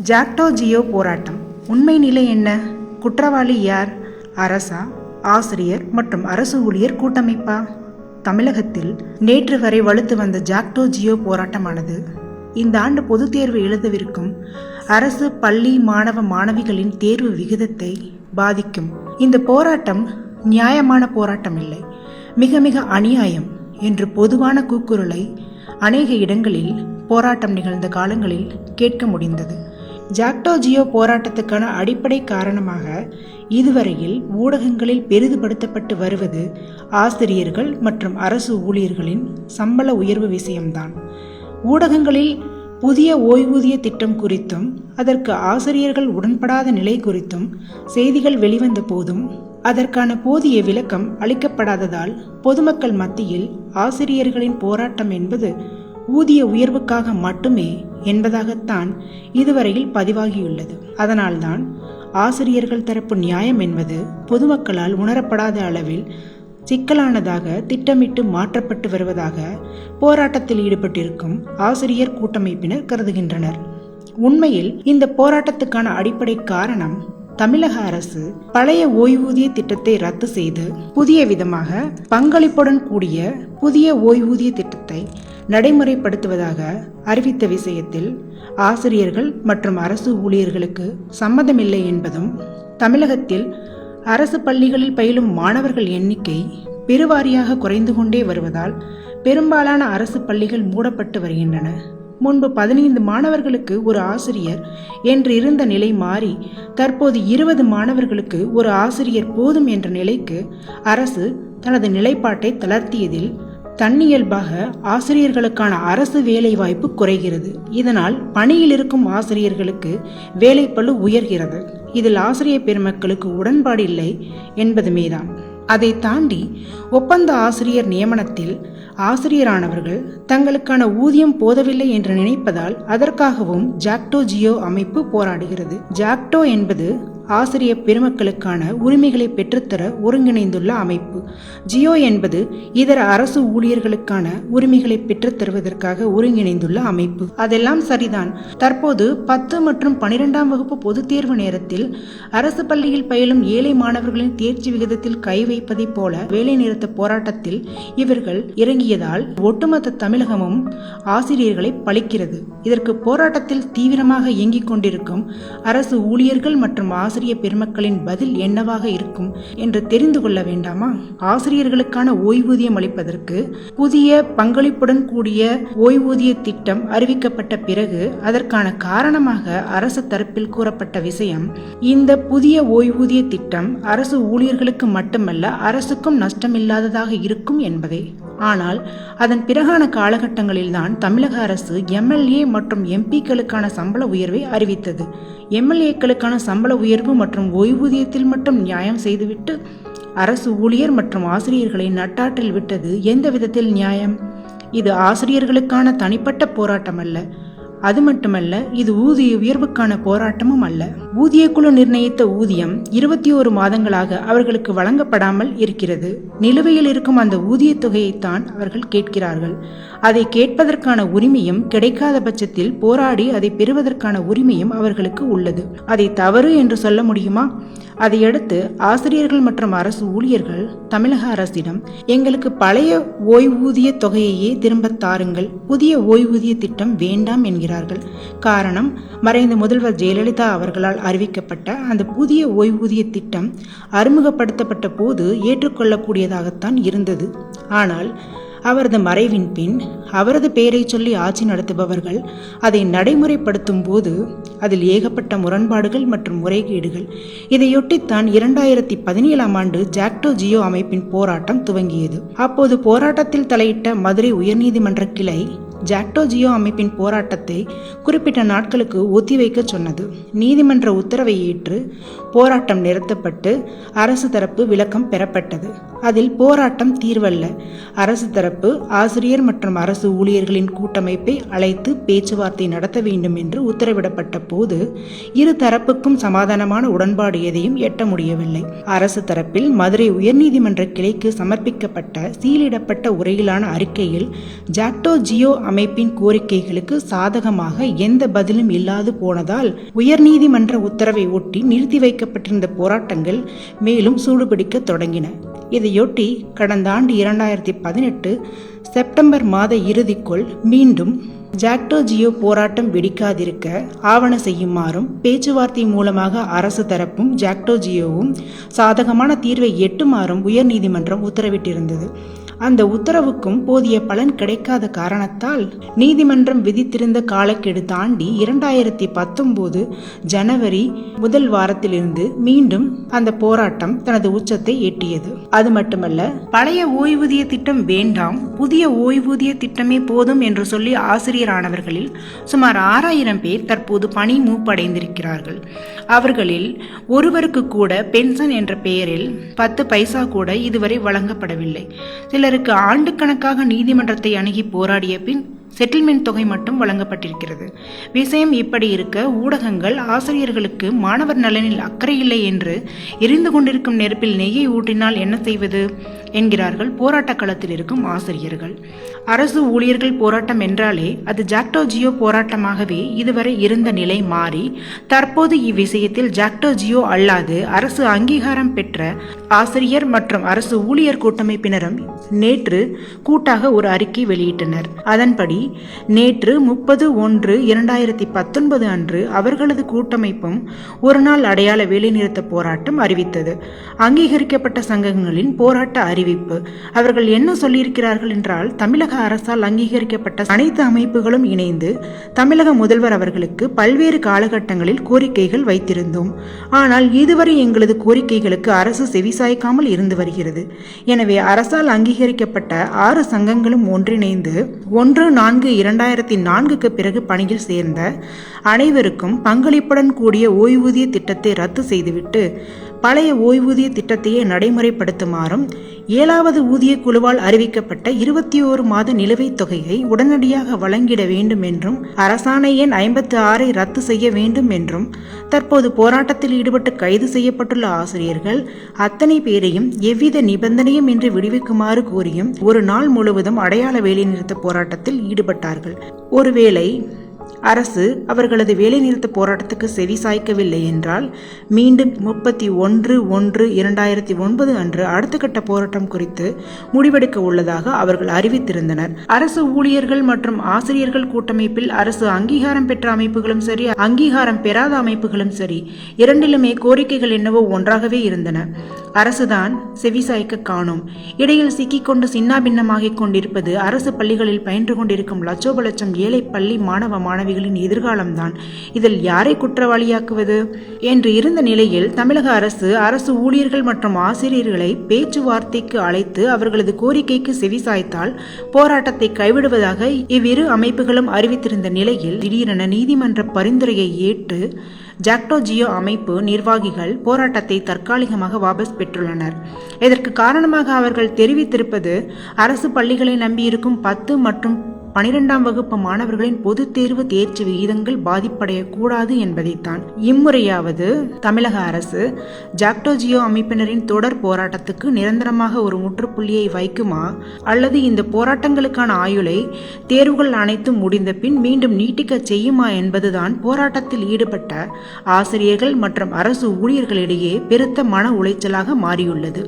ஜாக்டோ ஜியோ போராட்டம் உண்மை நிலை என்ன? குற்றவாளி யார்? அரசா, ஆசிரியர் மற்றும் அரசு ஊழியர் கூட்டமைப்பா? தமிழகத்தில் நேற்று வரை வலுத்து வந்த ஜாக்டோ ஜியோ போராட்டமானது இந்த ஆண்டு பொதுத் தேர்வு எழுதவிருக்கும் அரசு பள்ளி மாணவ மாணவிகளின் தேர்வு விகிதத்தை பாதிக்கும். இந்த போராட்டம் நியாயமான போராட்டம் இல்லை, மிக மிக அநியாயம் என்று பொதுவான கூக்குரலை அநேக இடங்களில் போராட்டம் நிகழ்ந்த காலங்களில் கேட்க முடிந்தது. ஜாக்டோ ஜியோ போராட்டத்துக்கான அடிப்படை காரணமாக இதுவரையில் ஊடகங்களில் பெரிதுபடுத்தப்பட்டு வருவது ஆசிரியர்கள் மற்றும் அரசு ஊழியர்களின் சம்பள உயர்வு விஷயம்தான். ஊடகங்களில் புதிய ஓய்வூதிய திட்டம் குறித்தும் அதற்கு ஆசிரியர்கள் உடன்படாத நிலை குறித்தும் செய்திகள் வெளிவந்த போதும் அதற்கான போதிய விளக்கம் அளிக்கப்படாததால் பொதுமக்கள் மத்தியில் ஆசிரியர்களின் போராட்டம் என்பது ஊதிய உயர்வுக்காக மட்டுமே என்பதாகத்தான் இதுவரையில் பதிவாகியுள்ளது. அதனால்தான் ஆசிரியர்கள் தரப்பு நியாயம் என்பது பொதுமக்களால் உணரப்படாத அளவில் சிக்கலானதாக திட்டமிட்டு மாற்றப்பட்டு வருவதாக போராட்டத்தில் ஈடுபட்டிருக்கும் ஆசிரியர் கூட்டமைப்பினர் கருதுகின்றனர். உண்மையில் இந்த போராட்டத்துக்கான அடிப்படை காரணம் தமிழக அரசு பழைய ஓய்வூதிய திட்டத்தை ரத்து செய்து புதிய விதமாக பங்களிப்புடன் கூடிய புதிய ஓய்வூதிய திட்டத்தை நடைமுறைப்படுத்துவதாக அறிவித்த விஷயத்தில் ஆசிரியர்கள் மற்றும் அரசு ஊழியர்களுக்கு சம்மதமில்லை என்பதும், தமிழகத்தில் அரசு பள்ளிகளில் பயிலும் மாணவர்கள் எண்ணிக்கை பெருவாரியாக குறைந்து கொண்டே வருவதால் பெரும்பாலான அரசு பள்ளிகள் மூடப்பட்டு வருகின்றன. முன்பு 15 மாணவர்களுக்கு ஒரு ஆசிரியர் என்று இருந்த நிலை மாறி தற்போது 20 மாணவர்களுக்கு ஒரு ஆசிரியர் போதும் என்ற நிலைக்கு அரசு தனது நிலைப்பாட்டை தளர்த்தியதில் தன்னியல்பாக ஆசிரியர்களுக்கான அரசு வேலை வாய்ப்பு குறைகிறது. இதனால் பணியில் இருக்கும் ஆசிரியர்களுக்கு வேலைப்பளு உயர்கிறது. இதில் ஆசிரியர் பெருமக்களுக்கு உடன்பாடு இல்லை என்பதுமேதான். அதை தாண்டி ஒப்பந்த ஆசிரியர் நியமனத்தில் ஆசிரியரானவர்கள் தங்களுக்கான ஊதியம் போதவில்லை என்று நினைப்பதால் அதற்காகவும் ஜாக்டோ ஜியோ அமைப்பு போராடுகிறது. ஜாக்டோ என்பது ஆசிரியர் பெருமக்களுக்கான உரிமைகளை பெற்றுத்தர ஒருங்கிணைந்துள்ள அமைப்பு. ஜியோ என்பது இதர அரசு ஊழியர்களுக்கான உரிமைகளை பெற்றுத்தருவதற்காக ஒருங்கிணைந்துள்ள அமைப்பு. அதெல்லாம் சரிதான். தற்போது 10 மற்றும் 12ஆம் வகுப்பு பொதுத் தேர்வு நேரத்தில் அரசு பள்ளியில் பயிலும் ஏழை மாணவர்களின் தேர்ச்சி விகிதத்தில் கை வைப்பதை போல வேலை நிறுத்த போராட்டத்தில் இவர்கள் இறங்கியதால் ஒட்டுமொத்த தமிழகமும் ஆசிரியர்களை பழிக்கிறது. இதற்கு போராட்டத்தில் தீவிரமாக இயங்கிக் கொண்டிருக்கும் அரசு ஊழியர்கள் மற்றும் ஆசிரியர் பெருமக்களின் பதில் என்னவாக இருக்கும் என்று தெரிந்து கொள்ள வேண்டாமா? ஆசிரியர்களுக்கான ஓய்வூதியம் அளிப்பதற்கு புதிய பங்களிப்புடன் கூடிய ஓய்வூதிய திட்டம் அறிவிக்கப்பட்ட பிறகு அதற்கான காரணமாக அரசு தரப்பில் கூறப்பட்ட விஷயம், இந்த புதிய ஓய்வூதிய திட்டம் அரசு ஊழியர்களுக்கு மட்டுமல்ல அரசுக்கும் நஷ்டமில்லாததாக இருக்கும் என்பதே. ஆனால் அதன் பிறகான காலகட்டங்களில்தான் தமிழக அரசு எம்எல்ஏ மற்றும் எம்பிக்களுக்கான சம்பள உயர்வை அறிவித்தது. எம்எல்ஏக்களுக்கான சம்பள உயர்வு மற்றும் ஓய்வூதியத்தில் மட்டும் நியாயம் செய்துவிட்டு அரசு ஊழியர் மற்றும் ஆசிரியர்களை நட்டாற்றில் விட்டது எந்த விதத்தில் நியாயம்? இது ஆசிரியர்களுக்கான தனிப்பட்ட போராட்டம் அல்ல. அது மட்டுமல்ல, இது ஊதிய உயர்வுக்கான போராட்டமும் அல்ல. ஊதிய குழு நிர்ணயித்த ஊதியம் 21 மாதங்களாக அவர்களுக்கு வழங்கப்படாமல் இருக்கிறது. நிலுவையில் இருக்கும் அந்த ஊதிய தொகையைத்தான் அவர்கள் கேட்கிறார்கள். அதை கேட்பதற்கான உரிமையும் கிடைக்காத பட்சத்தில் போராடி அதை பெறுவதற்கான உரிமையும் அவர்களுக்கு உள்ளது. அதை தவறு என்று சொல்ல முடியுமா? அதையடுத்து ஆசிரியர்கள் மற்றும் அரசு ஊழியர்கள் தமிழக அரசிடம் எங்களுக்கு பழைய ஓய்வூதிய தொகையையே திரும்ப தாருங்கள், புதிய ஓய்வூதிய திட்டம் வேண்டாம் என்கிறார்கள். காரணம், மறைந்த முதல்வர் ஜெயலலிதா அவர்களால் அறிவிக்கப்பட்ட அந்த புதிய ஓய்வூதிய திட்டம் அறிமுகப்படுத்தப்பட்ட போது ஏற்றுக்கொள்ளக்கூடியதாகத்தான் இருந்தது. ஆனால் அவரது மறைவின் பின் அவரது பெயரை சொல்லி ஆட்சி நடத்துபவர்கள் அதை நடைமுறைப்படுத்தும் போது அதில் ஏகப்பட்ட முரண்பாடுகள் மற்றும் முறைகேடுகள். இதையொட்டித்தான் 2017ஆம் ஆண்டு ஜாக்டோ ஜியோ அமைப்பின் போராட்டம் துவங்கியது. அப்போது போராட்டத்தில் தலையிட்ட மதுரை உயர்நீதிமன்ற கிளை ஜாக்டோ ஜியோ அமைப்பின் போராட்டத்தை குறிப்பிட்ட நாட்களுக்கு ஒத்திவைக்க சொன்னது. நீதிமன்ற உத்தரவை ஏற்று போராட்டம் நிறுத்தப்பட்டு அரசு தரப்பு விளக்கம் பெறப்பட்டது. அதில் போராட்டம் தீர்வல்ல, அரசு தரப்பு ஆசிரியர் மற்றும் அரசு ஊழியர்களின் கூட்டமைப்பை அழைத்து பேச்சுவார்த்தை நடத்த வேண்டும் என்று உத்தரவிடப்பட்ட போது இரு தரப்புக்கும் சமாதானமான உடன்பாடு எதையும் எட்ட முடியவில்லை. அரசு தரப்பில் மதுரை உயர்நீதிமன்ற கிளைக்கு சமர்ப்பிக்கப்பட்ட சீலிடப்பட்ட உரையிலான அறிக்கையில் ஜாக்டோ ஜியோ அமைப்பின் கோரிக்கைகளுக்கு சாதகமாக எந்த பதிலும் இல்லாது போனதால் உயர்நீதிமன்ற உத்தரவை ஒட்டி நிறுத்தி வைக்கப்பட்டிருந்த போராட்டங்கள் மேலும் சூடுபிடிக்க தொடங்கின. இதையொட்டி கடந்த ஆண்டு 2018 செப்டம்பர் மாத இறுதிக்குள் மீண்டும் ஜாக்டோ ஜியோ போராட்டம் வெடிக்காதிருக்க ஆவண செய்யுமாறும் பேச்சுவார்த்தை மூலமாக அரசு தரப்பும் ஜாக்டோ ஜியோவும் சாதகமான தீர்வை எட்டுமாறும் உயர்நீதிமன்றம் உத்தரவிட்டிருந்தது. அந்த உத்தரவுக்கும் போதிய பலன் கிடைக்காத காரணத்தால் நீதிமன்றம் விதித்திருந்த காலக்கெடு தாண்டி 2019 ஜனவரி முதல் வாரத்திலிருந்து மீண்டும் அந்த போராட்டம் தனது உச்சத்தை எட்டியது. அது மட்டுமல்ல, பழைய ஓய்வூதிய திட்டம் வேண்டாம், புதிய ஓய்வூதிய திட்டமே போதும் என்று சொல்லி ஆசிரியரானவர்களில் சுமார் 6000 பேர் தற்போது பணி மூப்படைந்திருக்கிறார்கள். அவர்களில் ஒருவருக்கு கூட பென்ஷன் என்ற பெயரில் 10 பைசா கூட இதுவரை வழங்கப்படவில்லை. சிலருக்கு ஆண்டுக்கணக்காக நீதிமன்றத்தை அணுகி போராடிய பின் செட்டில்மெண்ட் தொகை மட்டும் வழங்கப்பட்டிருக்கிறது. விஷயம் இப்படி இருக்க ஊடகங்கள் ஆசிரியர்களுக்கு மாணவர் நலனில் அக்கறை இல்லை என்று எரிந்து கொண்டிருக்கும் நெருப்பில் நெய்யை ஊற்றினால் என்ன செய்வது என்கிறார்கள் போராட்ட களத்தில் இருக்கும் ஆசிரியர்கள். அரசு ஊழியர்கள் போராட்டம் என்றாலே அது ஜாக்டோ ஜியோ போராட்டமாகவே இதுவரை இருந்த நிலை மாறி தற்போது இவ்விஷயத்தில் ஜாக்டோ ஜியோ அல்லாது அரசு அங்கீகாரம் பெற்ற ஆசிரியர் மற்றும் அரசு ஊழியர் கூட்டமைப்பினரும் நேற்று கூட்டாக ஒரு அறிக்கை வெளியிட்டனர். அதன்படி நேற்று 30/1/2019 அன்று அவர்களது கூட்டமைப்பும் ஒருநாள் அடையாள வேலைநிறுத்த போராட்டம் அறிவித்தது. அங்கீகரிக்கப்பட்ட சங்கங்களின் போராட்ட அறிவிப்பு. அவர்கள் என்ன சொல்லியிருக்கிறார்கள் என்றால், தமிழக அரசால் அங்கீகரிக்கப்பட்ட அனைத்து அமைப்புகளும் இணைந்து தமிழக முதல்வர் அவர்களுக்கு பல்வேறு காலகட்டங்களில் கோரிக்கைகள் வைத்திருந்தோம். ஆனால் இதுவரை எங்களது கோரிக்கைகளுக்கு அரசு செவிசாய்க்காமல் இருந்து வருகிறது. எனவே அரசால் அங்கீகரிக்கப்பட்ட 6 சங்கங்களும் ஒன்றிணைந்து 1/4/2004 பிறகு பணியில் சேர்ந்த அனைவருக்கும் பங்களிப்புடன் கூடிய ஓய்வூதிய திட்டத்தை ரத்து செய்துவிட்டு பழைய ஓய்வூதிய திட்டத்தையே நடைமுறைப்படுத்துமாறும் 7வது ஊதிய குழுவால் அறிவிக்கப்பட்ட 21 மாத நிலுவைத் தொகையை உடனடியாக வழங்கிட வேண்டும் என்றும் அரசாணை எண் 56 ரத்து செய்ய வேண்டும் என்றும் தற்போது போராட்டத்தில் ஈடுபட்டு கைது செய்யப்பட்டுள்ள ஆசிரியர்கள் அத்தனை பேரையும் எவ்வித நிபந்தனையும் இன்றி விடுவிக்குமாறு கோரியும் ஒரு நாள் முழுவதும் அடையாள வேலைநிறுத்த போராட்டத்தில் ஈடுபட்டார்கள். ஒருவேளை அரசு அவர்களது வேலைநிறுத்த போராட்டத்துக்கு செவி சாய்க்கவில்லை என்றால் மீண்டும் 31/1/2009 அன்று அடுத்த கட்ட போராட்டம் குறித்து முடிவெடுக்க உள்ளதாக அவர்கள் அறிவித்திருந்தனர். அரசு ஊழியர்கள் மற்றும் ஆசிரியர்கள் கூட்டமைப்பில் அரசு அங்கீகாரம் பெற்ற அமைப்புகளும் சரி, அங்கீகாரம் பெறாத அமைப்புகளும் சரி, இரண்டிலுமே கோரிக்கைகள் என்னவோ ஒன்றாகவே இருந்தன. அரசுதான் செவிசாய்க்க காணோம். இடையில் சிக்கிக்கொண்டு சின்னாபின்னமாகிக் கொண்டிருப்பது அரசு பள்ளிகளில் பயின்று கொண்டிருக்கும் லட்சோப லட்சம் ஏழை பள்ளி மாணவ மாணவிகளின் எதிர்காலம்தான். இதில் யாரை குற்றவாளியாக்குவது என்று இருந்த நிலையில் தமிழக அரசு ஊழியர்கள் மற்றும் ஆசிரியர்களை பேச்சுவார்த்தைக்கு அழைத்து அவர்களது கோரிக்கைக்கு செவிசாய்த்தால் போராட்டத்தை கைவிடுவதாக இவ்விரு அமைப்புகளும் அறிவித்திருந்த நிலையில் திடீரென நீதிமன்ற பரிந்துரையை ஏற்று ஜாக்டோ ஜியோ அமைப்பு நிர்வாகிகள் போராட்டத்தை தற்காலிகமாக வாபஸ் பெற்றுள்ளனர். இதற்கு காரணமாக அவர்கள் தெரிவித்திருப்பது அரசு பள்ளிகளை நம்பியிருக்கும் 10 மற்றும் 12ஆம் வகுப்பு மாணவர்களின் பொதுத் தேர்வு தேர்ச்சி விகிதங்கள் பாதிப்படையக்கூடாது என்பதைத்தான். இம்முறையாவது தமிழக அரசு ஜாக்டோ ஜியோ அமைப்பினரின் தொடர் போராட்டத்துக்கு நிரந்தரமாக ஒரு முற்றுப்புள்ளியை வைக்குமா, அல்லது இந்த போராட்டங்களுக்கான ஆயுளை தேர்வுகள் அனைத்தும் முடிந்த பின் மீண்டும் நீட்டிக்க செய்யுமா என்பதுதான் போராட்டத்தில் ஈடுபட்ட ஆசிரியர்கள் மற்றும் அரசு ஊழியர்களிடையே பெருத்த மன உளைச்சலாக மாறியுள்ளது.